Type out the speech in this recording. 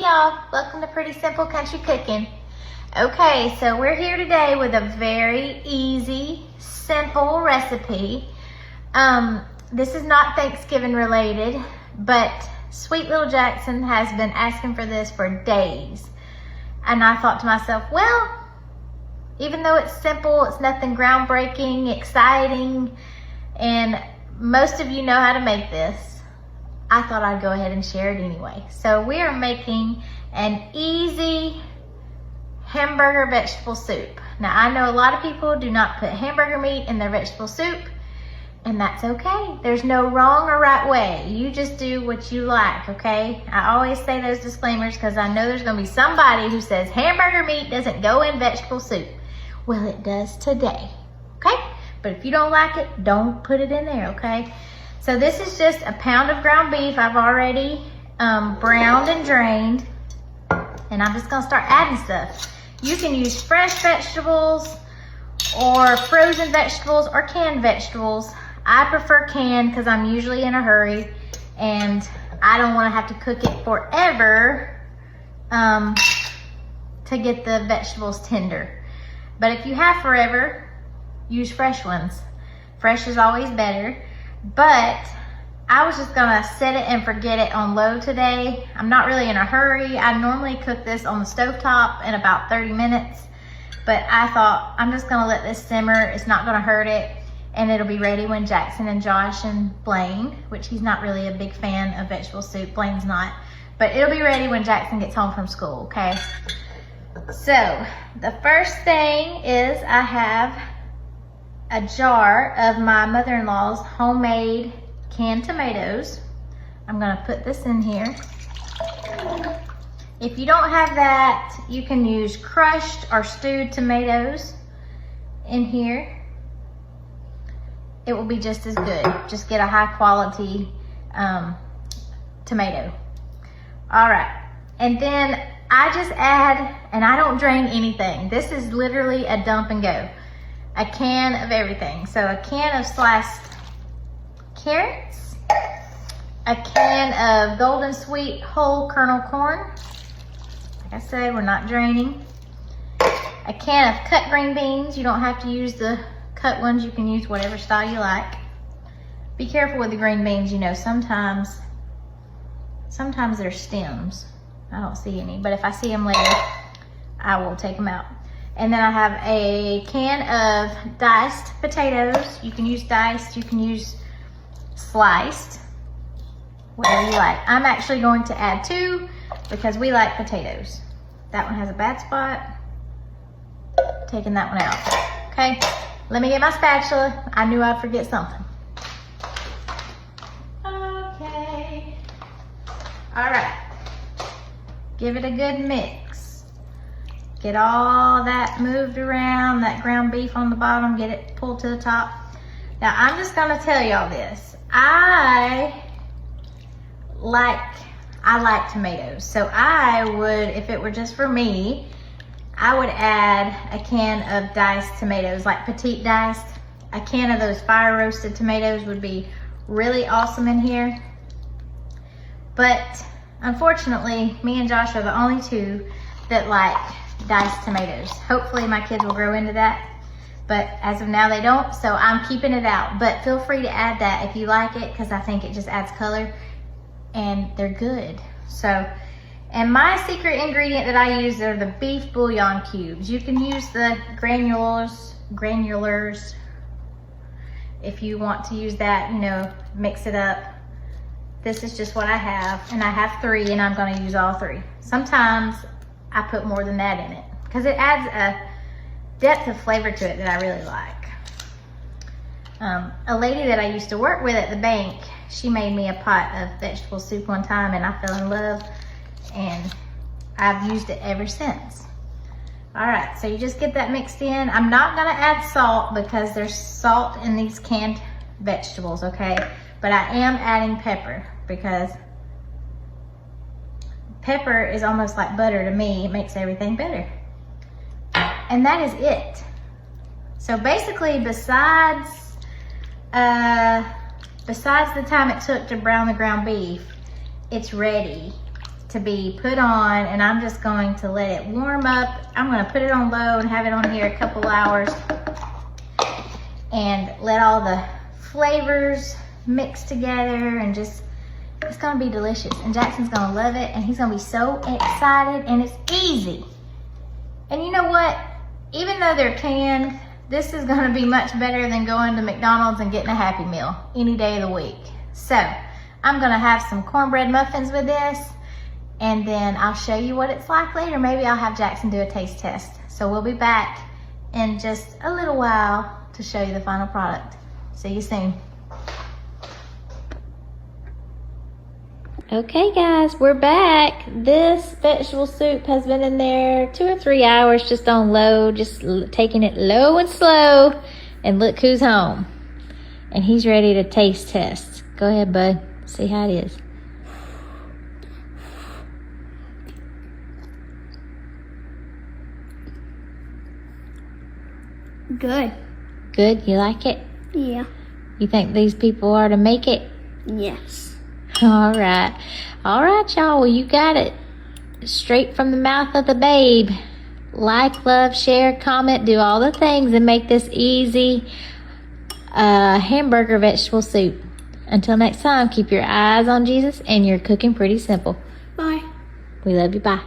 Y'all, welcome to Pretty Simple Country Cooking. Okay, so we're here today with a very easy, simple recipe. This is not Thanksgiving related, but sweet little Jackson has been asking for this for days. And I thought to myself, well, even though it's simple, it's nothing groundbreaking, exciting, and most of you know how to make this, I thought I'd go ahead and share it anyway. So we are making an easy hamburger vegetable soup. Now I know a lot of people do not put hamburger meat in their vegetable soup, and that's okay. There's no wrong or right way. You just do what you like, okay? I always say those disclaimers because I know there's gonna be somebody who says hamburger meat doesn't go in vegetable soup. Well, it does today, okay? But if you don't like it, don't put it in there, okay? So this is just a pound of ground beef I've already browned and drained. And I'm just gonna start adding stuff. You can use fresh vegetables or frozen vegetables or canned vegetables. I prefer canned because I'm usually in a hurry and I don't wanna have to cook it forever to get the vegetables tender. But if you have forever, use fresh ones. Fresh is always better. But I was just gonna set it and forget it on low today. I'm not really in a hurry. I normally cook this on the stovetop in about 30 minutes, but I thought I'm just gonna let this simmer. It's not gonna hurt it, and it'll be ready when Jackson and Josh and Blaine, which he's not really a big fan of vegetable soup, Blaine's not, but it'll be ready when Jackson gets home from school, okay? So the first thing is I have a jar of my mother-in-law's homemade canned tomatoes. I'm gonna put this in here. If you don't have that, you can use crushed or stewed tomatoes in here. It will be just as good. Just get a high quality tomato. All right, and then I just add, and I don't drain anything. This is literally a dump and go. A can of everything. So a can of sliced carrots, a can of golden sweet whole kernel corn. Like I said, we're not draining. A can of cut green beans. You don't have to use the cut ones. You can use whatever style you like. Be careful with the green beans. You know, sometimes there's stems. I don't see any, but if I see them later, I will take them out. And then I have a can of diced potatoes. You can use diced, you can use sliced, whatever you like. I'm actually going to add 2 because we like potatoes. That one has a bad spot. Taking that one out. Okay, let me get my spatula. I knew I'd forget something. Okay. All right. Give it a good mix. Get all that moved around, that ground beef on the bottom, get it pulled to the top. Now I'm just gonna tell y'all this. I like tomatoes. So I would, if it were just for me, I would add a can of diced tomatoes, like petite diced. A can of those fire roasted tomatoes would be really awesome in here. But unfortunately, me and Josh are the only 2 that like diced tomatoes. Hopefully my kids will grow into that, but as of now they don't, so I'm keeping it out. But feel free to add that if you like it, because I think it just adds color and they're good. So, and my secret ingredient that I use are the beef bouillon cubes. You can use the granulars if you want to use that, you know, mix it up. This is just what I have, and I have 3, and I'm gonna use all 3. Sometimes I put more than that in it because it adds a depth of flavor to it that I really like. A lady that I used to work with at the bank, she made me a pot of vegetable soup one time and I fell in love, and I've used it ever since. All right, so you just get that mixed in. I'm not gonna add salt because there's salt in these canned vegetables, okay? But I am adding pepper because pepper is almost like butter to me. It makes everything better. And that is it. So basically, besides the time it took to brown the ground beef, it's ready to be put on, and I'm just going to let it warm up. I'm going to put it on low and have it on here a couple hours and let all the flavors mix together, and just, it's going to be delicious. And Jackson's going to love it, and he's going to be so excited, and it's easy. And you know what? Even though they're canned, this is going to be much better than going to McDonald's and getting a Happy Meal any day of the week. So I'm going to have some cornbread muffins with this, and then I'll show you what it's like later. Maybe I'll have Jackson do a taste test. So we'll be back in just a little while to show you the final product. See you soon. Okay guys, we're back. This vegetable soup has been in there 2 or 3 hours just on low, just taking it low and slow. And look who's home. And he's ready to taste test. Go ahead, bud. See how it is. Good. Good? You like it? Yeah. You think these people are to make it? Yes. All right. All right, y'all. Well, you got it. Straight from the mouth of the babe. Like, love, share, comment, do all the things and make this easy hamburger vegetable soup. Until next time, keep your eyes on Jesus and you're cooking pretty simple. Bye. We love you. Bye.